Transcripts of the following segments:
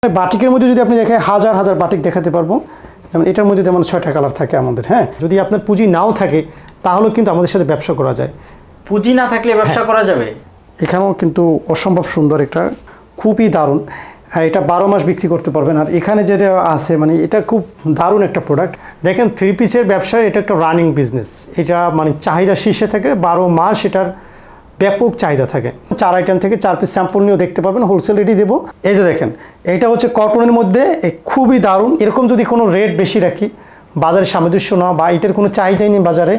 বাটিকের মধ্যে যদি আপনি দেখেন হাজার হাজার বাটিক দেখাতে পারবো। যেমন এটার মধ্যে যেমন 6টা কালার থাকে আমাদের। হ্যাঁ, যদি আপনার পুঁজি নাও থাকে তাহলেও কিন্তু আমাদের সাথে ব্যবসা করা যায়। পুঁজি না থাকলে ব্যবসা করা যাবে? এখানেও কিন্তু অসম্ভব সুন্দর, এটা খুবই দারুণ। এটা 12 মাস বিক্রি করতে পারবেন। আর এখানে যেটা আছে মানে এটা খুব দারুণ একটা প্রোডাক্ট। দেখেন 3 পিসের ব্যবসায় এটা একটা রানিং বিজনেস। এটা মানে চাহিদা শীর্ষে থাকে, 12 মাস এটার ব্যাপক চাহিদা থাকে। 4 আইটেম থেকে 4 পিস স্যাম্পল নিয়েও দেখতে পাবেন, হোলসেল রেটই দেবো। এই যে দেখেন, এইটা হচ্ছে কটনের মধ্যে খুবই দারুণ। এরকম যদি কোনো রেট বেশি রাখি, বাজারে সামঞ্জস্য না বা এটার কোনো চাহিদাই নেই বাজারে,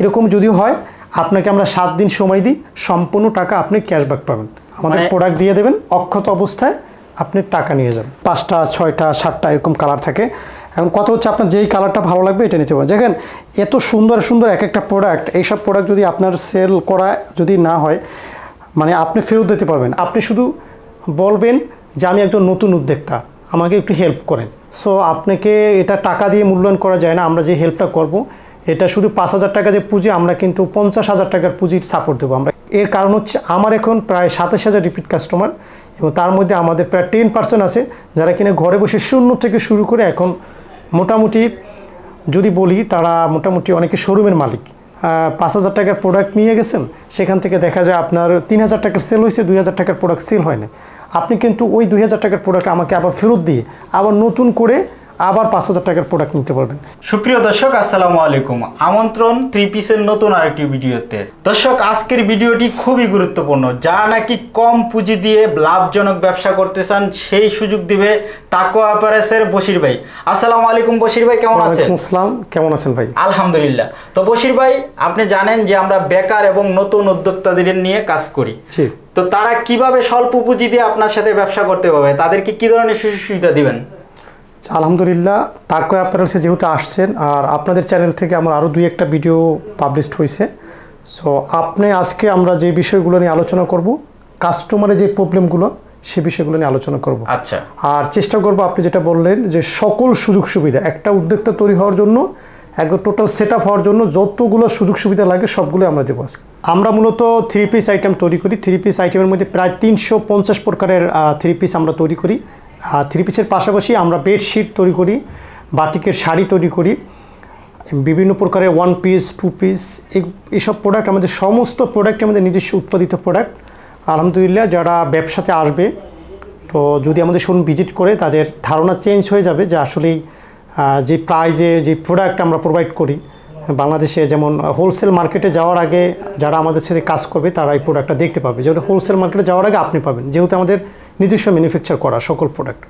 এরকম যদি হয় আপনাকে আমরা 7 দিন সময় দিই, সম্পূর্ণ টাকা আপনি ক্যাশব্যাক পাবেন। আমাদের প্রোডাক্ট দিয়ে দেবেন, অক্ষত অবস্থায় আপনি টাকা নিয়ে যাবেন। 5টা 6টা 7টা এরকম কালার থাকে। এখন কথা হচ্ছে আপনার যেই কালারটা ভালো লাগবে এটা নিতে পারেন। দেখেন এত সুন্দর সুন্দর এক একটা প্রোডাক্ট, এইসব প্রোডাক্ট যদি আপনার সেল করা যদি না হয় মানে আপনি ফেরত দিতে পারবেন। আপনি শুধু বলবেন যে আমি একজন নতুন উদ্যোক্তা, আমাকে একটু হেল্প করেন। সো আপনাকে এটা টাকা দিয়ে মূল্যায়ন করা যায় না। আমরা যে হেল্পটা করব এটা শুধু 5,000 টাকা যে পুঁজি, আমরা কিন্তু 50,000 টাকার পুঁজির সাপোর্ট দেবো আমরা। এর কারণ হচ্ছে আমার এখন প্রায় 27,000 রিপিট কাস্টমার, এবং তার মধ্যে আমাদের প্রায় 10% আছে যারা কিনা ঘরে বসে শূন্য থেকে শুরু করে এখন মোটামুটি যদি বলি তারা মোটামুটি অনেকে শোরুমের মালিক। 5,000 টাকার প্রোডাক্ট নিয়ে গেছেন, সেখান থেকে দেখা যায় আপনার 3,000 টাকার সেল হয়েছে, 2,000 টাকার প্রোডাক্ট সেল হয় না। আপনি কিন্তু ওই 2,000 টাকার প্রোডাক্ট আমাকে আবার ফেরত দিয়ে আবার নতুন করে আবার 5,000 টাকার প্রোডাক্ট নিতে পারবেন। সুপ্রিয় দর্শক, আসসালামু আলাইকুম। আমন্ত্রণ 3 পিসের নতুন আরেকটি ভিডিওতে। দর্শক, আজকের ভিডিওটি খুবই গুরুত্বপূর্ণ। যারা নাকি কম পুঁজি দিয়ে লাভজনক ব্যবসা করতে চান সেই সুযোগ দিবে তাকওয়া অ্যাপারেলসের বশির ভাই। আসসালামু আলাইকুম বশির ভাই, কেমন আছেন? আসসালাম, কেমন আছেন ভাই? আলহামদুলিল্লাহ। তো বশির ভাই, আপনি জানেন যে আমরা বেকার এবং নতুন উদ্যোক্তাদের নিয়ে কাজ করি। তো তারা কিভাবে স্বল্প পুঁজি দিয়ে আপনার সাথে ব্যবসা করতে পারবে, তাদেরকে কি ধরনের সুযোগ সুবিধা দিবেন? আলহামদুলিল্লাহ, তাকওয়া অ্যাপারেলসে যেহেতু আসছেন আর আপনাদের চ্যানেল থেকে আমার আরও 2-1টা ভিডিও পাবলিশড হয়েছে। সো আপনি আজকে আমরা যে বিষয়গুলো নিয়ে আলোচনা করব, কাস্টমারের যে প্রবলেমগুলো সে বিষয়গুলো নিয়ে আলোচনা করব। আচ্ছা। আর চেষ্টা করব আপনি যেটা বললেন যে সকল সুযোগ সুবিধা একটা উদ্যোক্তা তৈরি হওয়ার জন্য, একদম টোটাল সেট আপ হওয়ার জন্য যতগুলো সুযোগ সুবিধা লাগে সবগুলো আমরা দেবো আজকে। আমরা মূলত 3 পিস আইটেম তৈরি করি। 3 পিস আইটেমের মধ্যে প্রায় 350 প্রকারের 3 পিস আমরা তৈরি করি। আর 3 পিসের পাশাপাশি আমরা বেডশিট তৈরি করি, বাটিকের শাড়ি তৈরি করি, বিভিন্ন প্রকারের 1 পিস 2 পিস এইসব প্রোডাক্ট আমাদের সমস্ত প্রোডাক্ট আমাদের নিজস্ব উৎপাদিত প্রোডাক্ট। আলহামদুলিল্লাহ, যারা ব্যবসাতে আসবে তো যদি আমাদের শোরুম ভিজিট করে তাদের ধারণা চেঞ্জ হয়ে যাবে যে আসলেই যে প্রাইজে যে প্রোডাক্ট আমরা প্রোভাইড করি বাংলাদেশে, যেমন হোলসেল মার্কেটে যাওয়ার আগে যারা আমাদের সাথে কাজ করবে তারা এই প্রোডাক্টটা দেখতে পাবে, যেহেতু হোলসেল মার্কেটে যাওয়ার আগে আপনি পাবেন, যেহেতু আমাদের নিজস্ব ম্যানুফ্যাকচার করা সকল প্রোডাক্ট।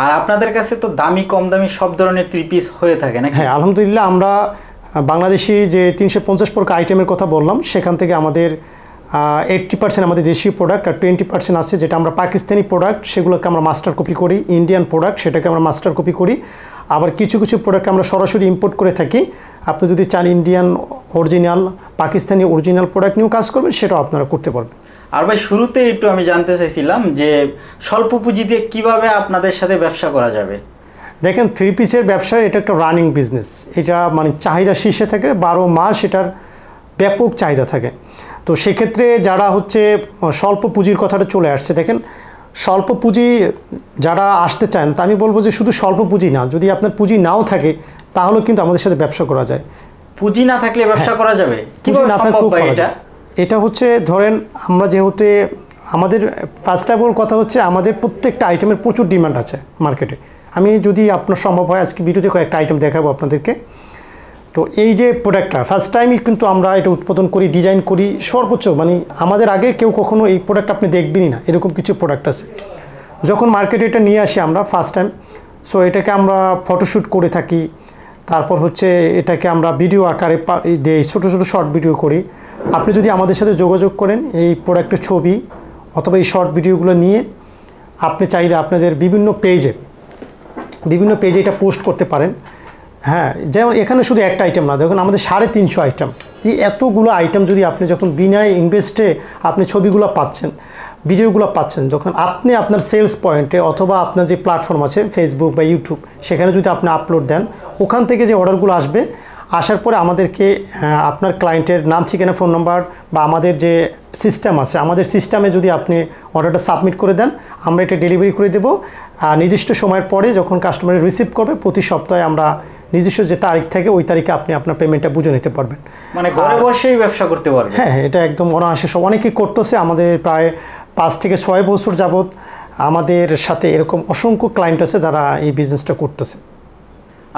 আর আপনাদের কাছে তো দামি কম দামি সব ধরনের 3 পিস হয়ে থাকে না? হ্যাঁ, আলহামদুলিল্লাহ, আমরা বাংলাদেশি যে 350 প্রকার আইটেমের কথা বললাম সেখান থেকে আমাদের 80% আমাদের দেশীয় প্রোডাক্ট আর 20% আছে যেটা আমরা পাকিস্তানি প্রোডাক্ট, সেগুলোকে আমরা মাস্টার কপি করি। ইন্ডিয়ান প্রোডাক্ট সেটাকে আমরা মাস্টার কপি করি। আবার কিছু কিছু প্রোডাক্ট আমরা সরাসরি ইম্পোর্ট করে থাকি। আপনি যদি চান Indian original, Pakistani original product নিয়েও কাজ করবেন, সেটাও আপনারা করতে পারবেন। আর ভাই, শুরুতে একটু আমি জানতে চাইছিলাম যে স্বল্প পুঁজি দিয়ে কীভাবে আপনাদের সাথে ব্যবসা করা যাবে? দেখেন 3 পিসের ব্যবসায় এটা একটা রানিং বিজনেস। এটা মানে চাহিদা শীর্ষে থাকে, 12 মাস এটার ব্যাপক চাহিদা থাকে। তো সেক্ষেত্রে যারা হচ্ছে স্বল্প পুঁজির কথাটা চলে আসছে, দেখেন স্বল্প পুঁজি যারা আসতে চান তা আমি বলবো যে শুধু স্বল্প পুঁজি না, যদি আপনার পুঁজি নাও থাকে তাহলেও কিন্তু আমাদের সাথে ব্যবসা করা যায়। পুঁজি না থাকলে ব্যবসা করা যাবে? পুঁজি না থাকলে এটা হচ্ছে ধরেন আমরা যেহেতু আমাদের ফার্স্ট অফ অল কথা হচ্ছে আমাদের প্রত্যেকটা আইটেমের প্রচুর ডিমান্ড আছে মার্কেটে। আমি যদি আপনার সম্ভব হয় আজকে ভিডিওতে কয়েকটা আইটেম দেখাবো আপনাদেরকে। তো এই যে প্রোডাক্টটা ফার্স্ট টাইমই কিন্তু আমরা এটা উৎপাদন করি, ডিজাইন করি সর্বোচ্চ, মানে আমাদের আগে কেউ কখনো এই প্রোডাক্ট আপনি দেখবেনই না, এরকম কিছু প্রোডাক্ট আছে। যখন মার্কেটে এটা নিয়ে আসি আমরা ফার্স্ট টাইম, সো এটাকে আমরা ফটোশ্যুট করে থাকি, তারপর হচ্ছে এটাকে আমরা ভিডিও আকারে দিই, ছোটো ছোটো শর্ট ভিডিও করি। আপনি যদি আমাদের সাথে যোগাযোগ করেন এই প্রোডাক্টের ছবি অথবা এই শর্ট ভিডিওগুলো নিয়ে আপনি চাইলে আপনাদের বিভিন্ন পেজে এটা পোস্ট করতে পারেন। হ্যাঁ, যেমন এখানে শুধু একটা আইটেম না, দেখুন আমাদের 350 আইটেম। এই এতগুলো আইটেম যদি আপনি যখন বিনা ইনভেস্টে আপনি ছবিগুলো পাচ্ছেন, ভিডিওগুলো পাচ্ছেন, যখন আপনি আপনার সেলস পয়েন্টে অথবা আপনার যে প্ল্যাটফর্ম আছে ফেসবুক বা ইউটিউব, সেখানে যদি আপনি আপলোড দেন, ওখান থেকে যে অর্ডারগুলো আসবে, আসার পরে আমাদেরকে আপনার ক্লায়েন্টের নাম, ঠিকানা, ফোন নাম্বার বা আমাদের যে সিস্টেম আছে, আমাদের সিস্টেমে যদি আপনি অর্ডারটা সাবমিট করে দেন, আমরা এটা ডেলিভারি করে দেবো আর নির্দিষ্ট সময়ের পরে যখন কাস্টমার রিসিভ করবে প্রতি সপ্তাহে আমরা নির্দিষ্ট যে তারিখ থাকে ওই তারিখে আপনি আপনার পেমেন্টটা বুঝে নিতে পারবেন। মানে ঘরে বসেই ব্যবসা করতে পারবেন। হ্যাঁ, এটা একদম অনায়াসে সব অনেকেই করতেছে। আমাদের প্রায় 5 থেকে 6 বছর যাবত আমাদের সাথে এরকম অসংখ্য ক্লায়েন্ট আছে যারা এই বিজনেসটা করতেছে।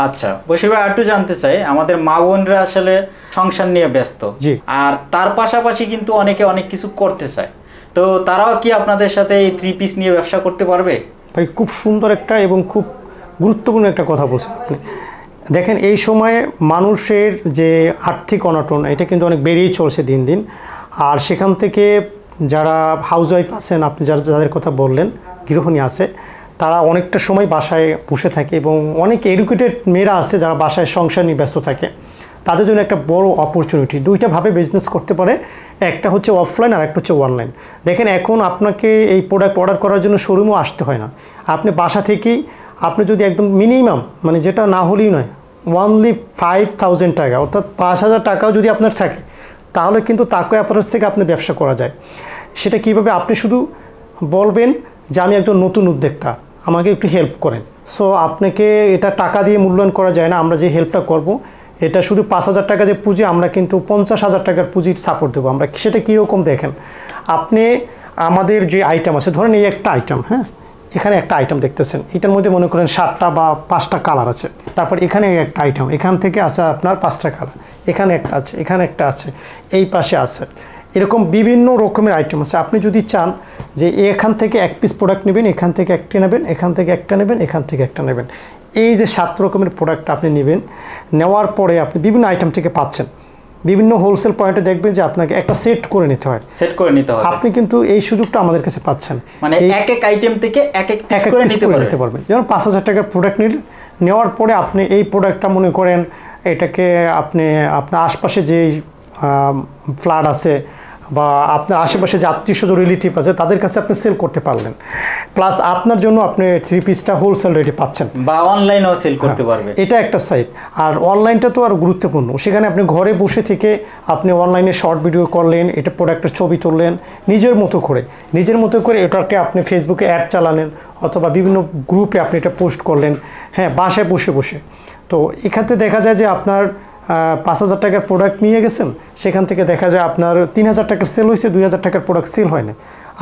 আচ্ছা বশির ভাই, একটু জানতে চাই, আমাদের মা বোনরা আসলে সংসার নিয়ে ব্যস্ত, জি, আর তার পাশাপাশি কিন্তু অনেকে অনেক কিছু করতে চায়, তো তারাও কি আপনাদের সাথে এই 3 পিস নিয়ে ব্যবসা করতে পারবে? ভাই খুব সুন্দর একটা এবং খুব গুরুত্বপূর্ণ একটা কথা বলছেন আপনি। দেখেন, এই সময়ে মানুষের যে আর্থিক অনটন এটা কিন্তু অনেক বেড়েই চলছে দিন দিন। আর সেখান থেকে যারা হাউসওয়াইফ আছেন, আপনি যাদের কথা বললেন, গৃহিণী আছে, তারা অনেকটা সময় বাসায় বসে থাকে এবং অনেক এডুকেটেড মেয়েরা আছে যারা বাসায় সংসার নিয়ে ব্যস্ত থাকে। তাদের জন্য একটা বড় অপরচুনিটি, দুইটাভাবে বিজনেস করতে পারে। একটা হচ্ছে অফলাইন আর একটা হচ্ছে অনলাইন। দেখেন, এখন আপনাকে এই প্রোডাক্ট অর্ডার করার জন্য শোরুমও আসতে হয় না। আপনি বাসা থেকেই আপনি যদি একদম মিনিমাম, মানে যেটা না হলেই নয়, অনলি 5,000 টাকা অর্থাৎ 5,000 টাকাও যদি আপনার থাকে, তাহলে কিন্তু তাকে অ্যাপারেলস থেকে আপনি ব্যবসা করা যায়। সেটা কীভাবে? আপনি শুধু বলবেন যে আমি একজন নতুন উদ্যোক্তা, আমাকে একটু হেল্প করেন। সো আপনাকে এটা টাকা দিয়ে মূল্যায়ন করা যায় না। আমরা যে হেল্পটা করব, এটা শুধু 5,000 টাকা যে পুঁজি, আমরা কিন্তু 50,000 টাকার পুঁজির সাপোর্ট দেবো আমরা। সেটা কীরকম দেখেন, আপনি আমাদের যে আইটেম আছে, ধরেন এই একটা আইটেম, হ্যাঁ, এখানে একটা আইটেম দেখতেছেন, এটার মধ্যে মনে করেন 7টা বা 5টা কালার আছে। তারপর এখানে একটা আইটেম, এখান থেকে আছে আপনার 5টা কালার, এখানে একটা আছে, এখানে একটা আছে, এই পাশে আছে, এরকম বিভিন্ন রকমের আইটেম আছে। আপনি যদি চান যে এখান থেকে 1 পিস প্রোডাক্ট নেবেন, এখান থেকে একটা নেবেন, এখান থেকে একটা নেবেন, এখান থেকে একটা নেবেন, এই যে 7 রকমের প্রোডাক্ট আপনি নেবেন, নেওয়ার পরে আপনি বিভিন্ন আইটেম থেকে পাচ্ছেন। বিভিন্ন হোলসেল পয়েন্টে দেখবেন যে আপনাকে একটা সেট করে নিতে হয়, সেট করে নিতে হয়। আপনি কিন্তু এই সুযোগটা আমাদের কাছে পাচ্ছেন, মানে এক এক আইটেম থেকে এক এক পিস করে নিতে পারবেন। যেমন 5,000 টাকার প্রোডাক্ট নেওয়ার পরে আপনি এই প্রোডাক্টটা মনে করেন এটাকে আপনি আপনার আশপাশে যে ফ্ল্যাট আছে বা আপনার আশেপাশে যে আত্মীয়স্বজন রিলেটিভ আছে তাদের কাছে আপনি সেল করতে পারলেন, প্লাস আপনার জন্য আপনি 3 পিসটা হোলসেল রেটে পাচ্ছেন, বা অনলাইনেও সেল করতে পারবেন। এটা একটা সাইড। আর অনলাইনটা তো আর গুরুত্বপূর্ণ, সেখানে আপনি ঘরে বসে থেকে আপনি অনলাইনে শর্ট ভিডিও করলেন, এটা প্রোডাক্টের ছবি তুললেন নিজের মতো করে এটাকে আপনি ফেসবুকে অ্যাড চালালেন অথবা বিভিন্ন গ্রুপে আপনি এটা পোস্ট করলেন, হ্যাঁ, বাসায় বসে। তো এখানে দেখা যায় যে আপনার 5,000 টাকার প্রোডাক্ট নিয়ে গেছেন, সেখান থেকে দেখা যায় আপনার 3,000 টাকার সেল হয়েছে, 2,000 টাকার প্রোডাক্ট সেল হয় না।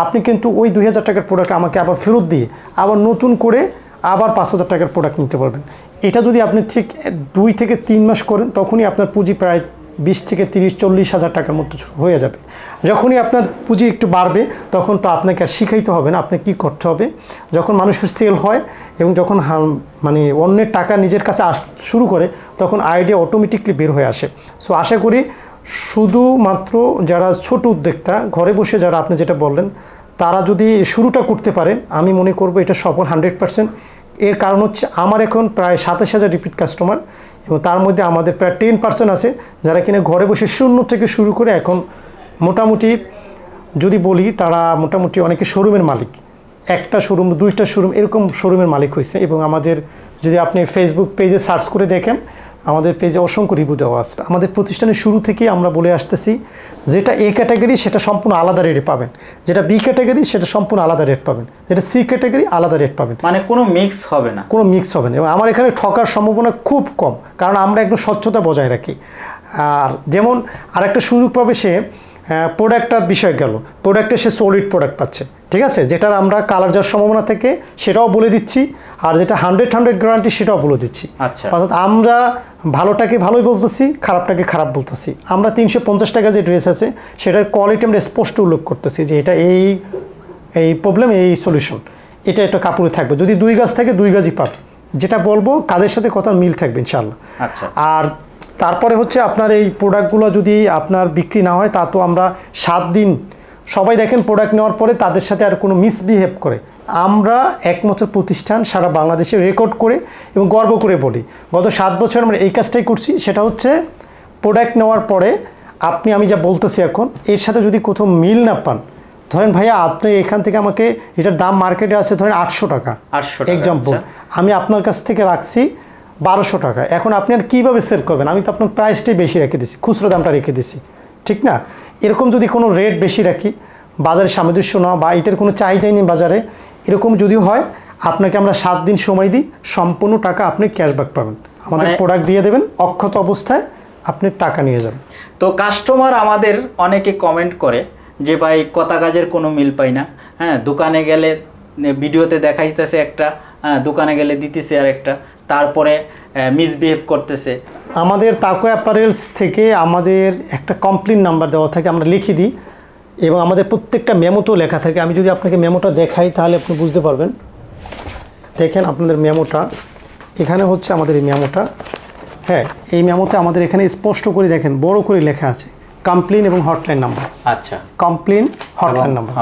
আপনি কিন্তু ওই 2,000 টাকার প্রোডাক্ট আমাকে আবার ফেরত দিয়ে আবার নতুন করে আবার 5,000 টাকার প্রোডাক্ট নিতে পারবেন। এটা যদি আপনি ঠিক 2 থেকে 3 মাস করেন, তখনই আপনার পুঁজি প্রায় 20 থেকে 30-40 হাজার টাকার মতো হয়ে যাবে। যখনই আপনার পুঁজি একটু বাড়বে, তখন তো আপনাকে আর শিখাইতে হবে না, আপনাকে কী করতে হবে। যখন মানুষের সেল হয় এবং যখন মানে অন্যের টাকা নিজের কাছে শুরু করে, তখন আইডিয়া অটোমেটিকলি বের হয়ে আসে। সো আশা করি শুধুমাত্র যারা ছোট উদ্যোক্তা, ঘরে বসে যারা আপনি যেটা বললেন, তারা যদি শুরুটা করতে পারেন, আমি মনে করব এটা সফল 100%। এর কারণ হচ্ছে আমার এখন প্রায় 27,000 রিপিট কাস্টমার, এবং তার মধ্যে আমাদের প্রায় 10% আছে যারা কিনা ঘরে বসে শূন্য থেকে শুরু করে এখন মোটামুটি যদি বলি, তারা মোটামুটি অনেকে শোরুমের মালিক, 1টা শোরুম, 2টা শোরুম, এরকম শোরুমের মালিক হয়েছে। এবং আমাদের যদি আপনি ফেসবুক পেজে সার্চ করে দেখেন, আমাদের পেজে অসংখ্য রিভিউ দেওয়া আছে। আমাদের প্রতিষ্ঠানের শুরু থেকেই আমরা বলে আসতেছি, যেটা এ ক্যাটাগরি সেটা সম্পূর্ণ আলাদা রেটে পাবেন, যেটা বি ক্যাটাগরি সেটা সম্পূর্ণ আলাদা রেট পাবেন, যেটা সি ক্যাটাগরি আলাদা রেট পাবেন, মানে কোনো মিক্স হবে না, এবং আমার এখানে ঠকার সম্ভাবনা খুব কম, কারণ আমরা একদম স্বচ্ছতা বজায় রাখি। আর যেমন আরেকটা সুযোগ পাবে সে, প্রোডাক্টটার বিষয় গেল, প্রোডাক্টে সে সলিড প্রোডাক্ট পাচ্ছে, ঠিক আছে, যেটার আমরা কালার যাওয়ার সম্ভাবনা থেকে সেটাও বলে দিচ্ছি, আর যেটা 100 গ্যারান্টি সেটাও বলে দিচ্ছি। আচ্ছা, অর্থাৎ আমরা ভালোটাকে ভালোই বলতেছি, খারাপটাকে খারাপ বলতেছি। আমরা 350 টাকা যে ড্রেস আছে সেটার কোয়ালিটি আমরা স্পষ্ট উল্লেখ করতেছি যে এটা এই প্রবলেম, এই সলিউশন, এটা কাপড়ে থাকবে, যদি 2 গাছ থাকে 2 গাছই পাবে, যেটা বলবো কাজের সাথে কথা মিল থাকবে ইনশাআল্লাহ। আচ্ছা, আর তারপরে হচ্ছে আপনার এই প্রোডাক্টগুলো যদি আপনার বিক্রি না হয়, তা তো আমরা 7 দিন, সবাই দেখেন প্রোডাক্ট নেওয়ার পরে তাদের সাথে আর কোনো মিসবিহেভ করে, আমরা একমাত্র প্রতিষ্ঠান সারা বাংলাদেশে রেকর্ড করে এবং গর্ব করে বলি, গত 7 বছর আমরা এই কাজটাই করছি। সেটা হচ্ছে প্রোডাক্ট নেওয়ার পরে আমি যা বলতেছি এখন, এর সাথে যদি কোথাও মিল না পান, ধরেন ভাইয়া আপনি এখান থেকে আমাকে, এটার দাম মার্কেটে আছে ধরেন 800 টাকা, এক্সাম্পল, আমি আপনার কাছ থেকে রাখছি 1200 টাকা। এখন আপনি আর কীভাবে সেল করবেন? আমি তো আপনার প্রাইসটাই বেশি রেখে দিছি, খুচরো দামটা রেখে দিছি, ঠিক না? এরকম যদি কোনো রেট বেশি রাখি, বাজারে সামঞ্জস্য না, বা এটার কোনো চাহিদাই নেই বাজারে, এরকম যদি হয়, আপনাকে আমরা 7 দিন সময় দিই, সম্পূর্ণ টাকা আপনি ক্যাশব্যাক পাবেন। আমাদের প্রোডাক্ট দিয়ে দেবেন, অক্ষত অবস্থায় আপনি টাকা নিয়ে যাবেন। তো কাস্টমার আমাদের অনেকে কমেন্ট করে যে ভাই কথা কাজের কোনো মিল পাই না, হ্যাঁ দোকানে গেলে ভিডিওতে দেখাইতেছে একটা, হ্যাঁ দোকানে গেলে দিতেছে আর একটা, তারপরে মিসবিহেভ করতেছে। আমাদের তাকওয়া অ্যাপারেলস থেকে আমাদের একটা কমপ্লেন নাম্বার দেওয়া থাকে, আমরা লিখে দিই এবং আমাদের প্রত্যেকটা মেমোতেও লেখা থাকে। আমি যদি আপনাকে মেমোটা দেখাই তাহলে আপনি বুঝতে পারবেন। দেখেন আপনাদের মেমোটা, এখানে হচ্ছে আমাদের এই মেমোটা। হ্যাঁ, এই মেমোতে আমাদের এখানে স্পষ্ট করে দেখেন বড় করে লেখা আছে কমপ্লেন এবং হটলাইন নাম্বার। আচ্ছা, কমপ্লেন হটলাইন নাম্বার।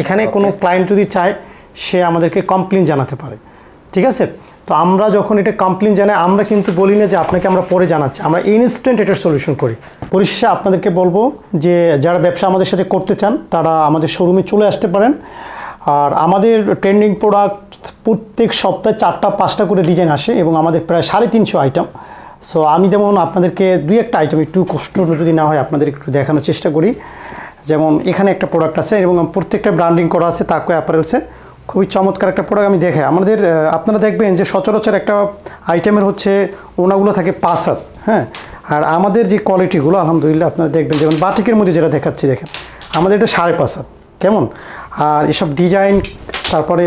এখানে কোনো ক্লায়েন্ট যদি চায় সে আমাদেরকে কমপ্লেন জানাতে পারে, ঠিক আছে। তো আমরা যখন এটা কমপ্লেন জানাই, আমরা কিন্তু বলি না যে আপনাকে আমরা পরে জানাচ্ছি, আমরা ইনস্ট্যান্ট এটার সলিউশন করি। পরিশেষে আপনাদেরকে বলবো যে যারা ব্যবসা আমাদের সাথে করতে চান তারা আমাদের শোরুমে চলে আসতে পারেন। আর আমাদের ট্রেন্ডিং প্রোডাক্ট প্রত্যেক সপ্তাহে 4টা-5টা করে ডিজাইন আসে এবং আমাদের প্রায় 350 আইটেম। সো আমি যেমন আপনাদেরকে 2-1টা আইটেম একটু কষ্ট যদি না হয় আপনাদের একটু দেখানোর চেষ্টা করি। যেমন এখানে একটা প্রোডাক্ট আছে এবং প্রত্যেকটা ব্র্যান্ডিং করা আছে তাকওয়া অ্যাপারেলসে, খুবই চমৎকার একটা প্রোডাক্ট আমি দেখাই। আমাদের আপনারা দেখবেন যে সচরাচর একটা আইটেমের হচ্ছে ওনাগুলো থাকে 5 হাত, হ্যাঁ। আর আমাদের যে কোয়ালিটিগুলো আলহামদুলিল্লাহ আপনারা দেখবেন, যেমন বাটিকের মধ্যে যেটা দেখাচ্ছি দেখেন, আমাদের এটা 5.5 হাত, কেমন। আর এসব ডিজাইন, তারপরে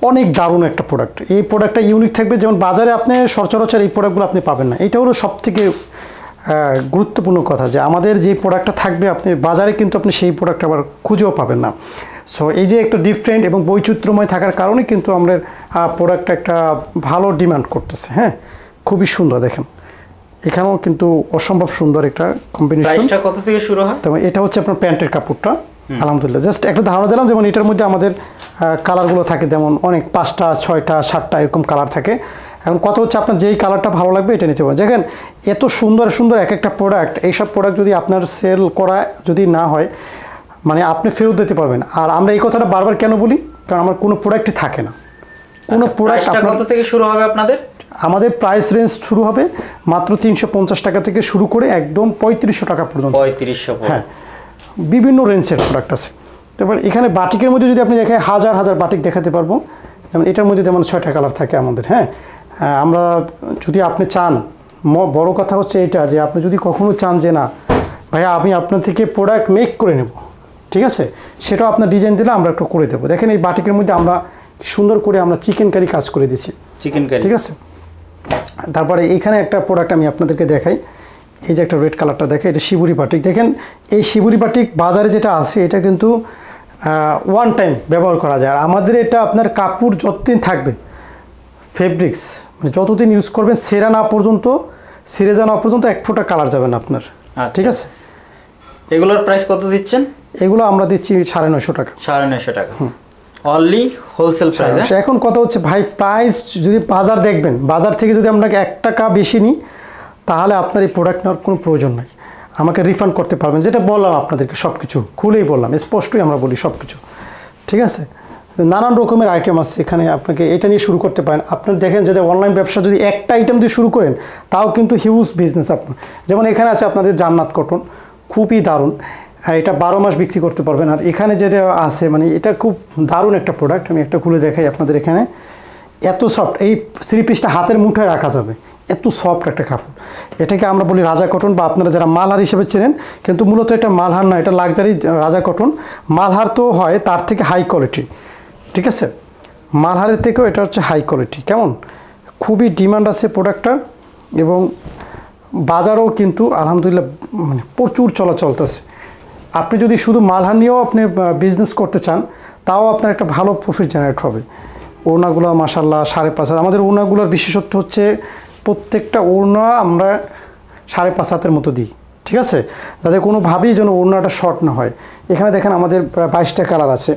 অনেক দারুণ একটা প্রোডাক্ট। এই প্রোডাক্টটা ইউনিক থাকবে, যেমন বাজারে আপনি সচরাচর এই প্রোডাক্টগুলো আপনি পাবেন না। এটা হলো সবথেকে গুরুত্বপূর্ণ কথা, যে আমাদের যে প্রোডাক্টটা থাকবে আপনি বাজারে কিন্তু আপনি সেই প্রোডাক্ট আবার খুঁজেও পাবেন না। সো এই যে একটা ডিফারেন্ট এবং বৈচিত্র্যময় থাকার কারণে কিন্তু আমরা প্রোডাক্টটা একটা ভালো ডিমান্ড করতেছে। হ্যাঁ, খুবই সুন্দর দেখেন, এখানেও কিন্তু অসম্ভব সুন্দর একটা কম্বিনেশন। প্রাইসটা কত থেকে শুরু হয়? তবে এটা হচ্ছে আপনার প্যান্টের কাপড়টা, আলহামদুলিল্লাহ জাস্ট একটা ধারণা দিলাম। যেমন এটার মধ্যে আমাদের কালারগুলো থাকে, যেমন অনেক 5টা 6টা 7টা এরকম কালার থাকে। এখন কথা হচ্ছে আপনার যেই কালারটা ভালো লাগবে এটা নিতে পারেন। দেখেন এত সুন্দর সুন্দর এক একটা প্রোডাক্ট, এইসব প্রোডাক্ট যদি আপনার সেল করা যদি না হয়, মানে আপনি ফেরত দিতে পারবেন। আর আমরা এই কথাটা বারবার কেন বলি, কারণ আমার কোনো প্রোডাক্টই থাকে না। কোনো প্রোডাক্ট কত থেকে শুরু হবে আপনাদের? আমাদের প্রাইস রেঞ্জ শুরু হবে মাত্র 350 টাকা থেকে শুরু করে একদম 3500 টাকা পর্যন্ত। 3500? হ্যাঁ, বিভিন্ন রেঞ্জের প্রোডাক্ট আছে। তারপর এখানে বাটিকের মধ্যে যদি আপনি দেখেন হাজার হাজার বাটিক দেখাতে পারবো। যেমন এটার মধ্যে যেমন 6টা কালার থাকে আমাদের। হ্যাঁ, আমরা যদি আপনি চান, বড় কথা হচ্ছে এটা, যে আপনি যদি কখনো চান যে না ভাইয়া আমি আপনার থেকে প্রোডাক্ট মেক করে নেব, ঠিক আছে, সেটাও আপনার ডিজাইন দিলে আমরা একটু করে দেবো। দেখেন এই বাটিকের মধ্যে আমরা সুন্দর করে আমরা চিকেন কারি কাজ করে দিছি, চিকেন কারি, ঠিক আছে। তারপরে এখানে একটা প্রোডাক্ট আমি আপনাদেরকে দেখাই, এই যে একটা রেড কালারটা দেখে, এটা শিবুরি বাটিক। দেখেন এই শিবুরি বাটিক বাজারে যেটা আছে এটা কিন্তু ওয়ান টাইম ব্যবহার করা যায়। আর আমাদের এটা আপনার কাপড় যতদিন থাকবে, ফেব্রিক্স মানে যতদিন ইউজ করবেন, ছিঁড়ে যাওয়া পর্যন্ত 1 ফোঁটা কালার যাবে না আপনার, ঠিক আছে। এগুলোর প্রাইস কত দিচ্ছেন? এগুলো আমরা দিচ্ছি 950 টাকা। 950 টাকা অনলি হোলসেল প্রাইস। এখন কথা হচ্ছে ভাই, প্রাইস যদি বাজার দেখবেন, বাজার থেকে যদি আপনাকে 1 টাকা বেশি নিই তাহলে আপনার এই প্রোডাক্ট নেওয়ার কোনো প্রয়োজন নাই, আমাকে রিফান্ড করতে পারবেন। যেটা বললাম আপনাদেরকে সব কিছু খুলেই বললাম, স্পষ্টই আমরা বলি সব কিছু, ঠিক আছে। নানান রকমের আইটেম আছে এখানে, আপনাকে এটা নিয়ে শুরু করতে পারেন। আপনার দেখেন যদি অনলাইন ব্যবসা যদি একটা আইটেম দিয়ে শুরু করেন তাও কিন্তু হিউজ বিজনেস আপনার। যেমন এখানে আছে আপনাদের জান্নাত কটন, খুবই দারুণ, এটা 12 মাস বিক্রি করতে পারবেন। আর এখানে যেটা আছে মানে এটা খুব দারুণ একটা প্রোডাক্ট, আমি একটা খুলে দেখাই আপনাদের। এখানে এত সফট, এই 3 পিসটা হাতের মুঠোয় রাখা যাবে, এত সফট একটা কাপড়। এটাকে আমরা বলি রাজা কটন, বা আপনারা যারা মালহার হিসেবে চেনেন, কিন্তু মূলত এটা মালহার না, এটা লাক্সারি রাজা কটন। মালহার তো হয় তার থেকে হাই কোয়ালিটি, ঠিক আছে, মালহারের থেকেও এটা হচ্ছে হাই কোয়ালিটি। কেমন, খুবই ডিমান্ড আছে প্রোডাক্টটার এবং বাজারও কিন্তু আলহামদুলিল্লাহ মানে প্রচুর চলতেছে। আপনি যদি শুধু মালহার নিয়েও আপনি বিজনেস করতে চান তাও আপনার একটা ভালো প্রফিট জেনারেট হবে। ওড়নাগুলো মাশাআল্লাহ 5.5 আমাদের ওড়নাগুলোর বিশেষত্ব হচ্ছে প্রত্যেকটা ওড়না আমরা 5.5 হাতের মতো দিই, ঠিক আছে, যাতে কোনোভাবেই যেন ওড়নাটা শর্ট না হয়। এখানে দেখেন আমাদের প্রায় 22টা কালার আছে।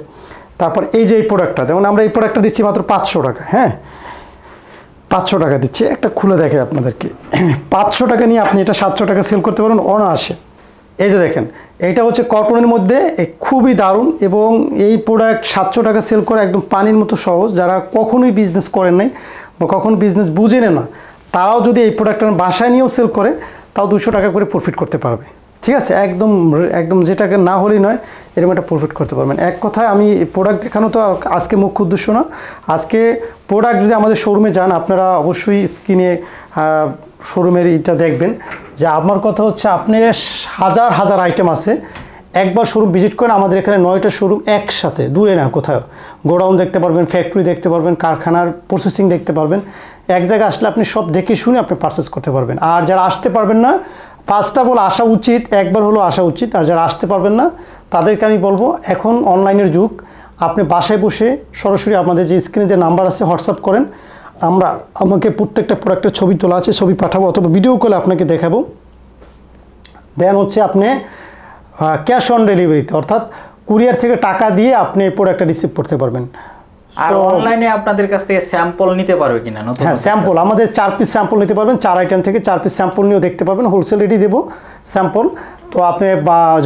তারপর এই যে এই প্রোডাক্টটা, যেমন আমরা এই প্রোডাক্টটা দিচ্ছি মাত্র 500 টাকা। হ্যাঁ, 500 টাকা দিচ্ছি, একটা খুলে দেখে আপনাদেরকে। 500 টাকা নিয়ে আপনি এটা 700 টাকা সেল করতে পারেন অনায়াসে। এই যে দেখেন, এইটা হচ্ছে কটনের মধ্যে, খুবই দারুণ এবং এই প্রোডাক্ট 700 টাকা সেল করে একদম পানির মতো সহজ। যারা কখনোই বিজনেস করেন নাই বা কখনো বিজনেস বুঝেন না, তারাও যদি এই প্রোডাক্টটা বাসায় নিয়েও সেল করে তাও 200 টাকা করে প্রফিট করতে পারবে, ঠিক আছে, একদম একদম যেটাকে না হলেই নয়, এরকম একটা প্রফিট করতে পারবেন। এক কথায় আমি প্রোডাক্ট দেখানো তো আজকে মুখ্য উদ্দেশ্য না। আজকে প্রোডাক্ট যদি আমাদের শোরুমে যান, আপনারা অবশ্যই স্ক্রিনে শোরুমের এটা দেখবেন যে আমার কথা হচ্ছে আপনি হাজার হাজার আইটেম আছে। একবার শোরুম ভিজিট করেন, আমাদের এখানে 9টা শোরুম একসাথে, দূরে না কোথাও। গোডাউন দেখতে পারবেন, ফ্যাক্টরি দেখতে পারবেন, কারখানার প্রসেসিং দেখতে পারবেন। এক জায়গায় আসলে আপনি সব দেখে শুনে আপনি পারচেস করতে পারবেন। আর যারা আসতে পারবেন না, ফার্স্ট অফ অল আসা উচিত, একবার হলো আসা উচিত। আর যারা আসতে পারবেন না তাদেরকে আমি বলবো, এখন অনলাইনের যুগ, আপনি বাসায় বসে সরাসরি আপনাদের যে স্ক্রিনে যে নাম্বার আছে হোয়াটসঅ্যাপ করেন, আমাকে প্রত্যেকটা প্রোডাক্টের ছবি তোলা আছে, ছবি পাঠাবো অথবা ভিডিও কলে আপনাকে দেখাবো। দেন হচ্ছে আপনি ক্যাশ অন ডেলিভারিতে, অর্থাৎ কুরিয়ার থেকে টাকা দিয়ে আপনি প্রোডাক্টটা রিসিভ করতে পারবেন। আর অনলাইনে আপনাদের কাছ থেকে স্যাম্পল নিতে পারবে কিনা? হ্যাঁ, স্যাম্পল আমাদের 4 পিস স্যাম্পল নিতে পারবেন, 4 আইটেম থেকে 4 পিস স্যাম্পল নিয়েও দেখতে পারবেন। হোলসেল রেটই দেবো স্যাম্পল। তো আপনি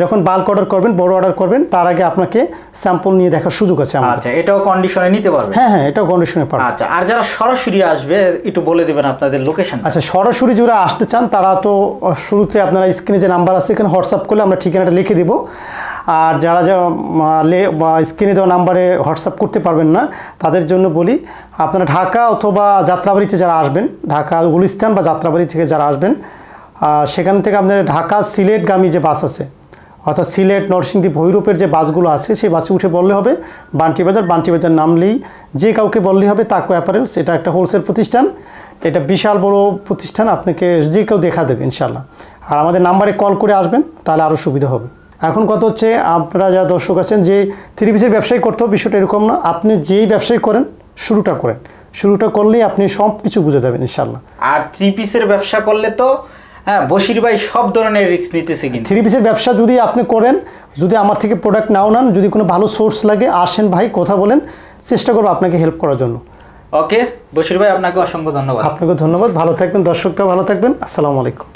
যখন বাল্ক অর্ডার করবেন, বড় অর্ডার করবেন, তার আগে আপনাকে স্যাম্পল নিয়ে দেখার সুযোগ আছে আমাদের। আচ্ছা, এটাও কন্ডিশনে নিতে পারবে? হ্যাঁ হ্যাঁ, এটাও কন্ডিশনে পারবেন। আচ্ছা, আর যারা সরাসরি আসবে একটু বলে দেবেন আপনাদের লোকেশন। আচ্ছা, সরাসরি যারা আসতে চান তারা তো শুরুতে আপনারা স্ক্রিনে যে নাম্বার আছে এখানে হোয়াটসঅ্যাপ করলে আমরা ঠিকানাটা লিখে দেবো। আর যারা স্ক্রিনে দেওয়া নাম্বারে হোয়াটসঅ্যাপ করতে পারবেন না, তাদের জন্য বলি, আপনারা ঢাকা অথবা যাত্রাবাড়িতে যারা আসবেন, ঢাকা গুলিস্তান বা যাত্রাবাড়ি থেকে যারা আসবেন, সেখান থেকে আপনাদের ঢাকা সিলেটগামী যে বাস আছে, অর্থাৎ সিলেট, নরসিংদী, ভৈরবের যে বাসগুলো আছে, সেই বাসে উঠে বললে হবে বান্টি বাজার নামলেই যে কাউকে বললেই হবে তাকো অ্যাপারেলস। এটা একটা হোলসেল প্রতিষ্ঠান, এটা বিশাল বড় প্রতিষ্ঠান, আপনাকে যে কেউ দেখা দেবে ইনশাল্লাহ। আর আমাদের নাম্বারে কল করে আসবেন, তাহলে আরও সুবিধা হবে। এখন কথা হচ্ছে, আপনারা যারা দর্শক আছেন যে 3 পিসের ব্যবসায়ী করতে হবে, বিষয়টা এরকম না। আপনি যেই ব্যবসায়ী করেন, শুরুটা করলেই আপনি সব কিছু বুঝে যাবেন ইনশাল্লাহ। আর 3 পিসের ব্যবসা করলে তো হ্যাঁ, বশির ভাই সব ধরনের রিস্ক নিতেছে। কিন্তু 3 পিসের ব্যবসা যদি আপনি করেন, যদি আমার থেকে প্রোডাক্ট নাও নেন, যদি কোনো ভালো সোর্স লাগে, আসেন ভাই, কথা বলেন, চেষ্টা করবো আপনাকে হেল্প করার জন্য। ওকে বশির ভাই, আপনাকে অসংখ্য ধন্যবাদ। আপনাকে ধন্যবাদ, ভালো থাকবেন, দর্শকরা ভালো থাকবেন। আসসালামু আলাইকুম।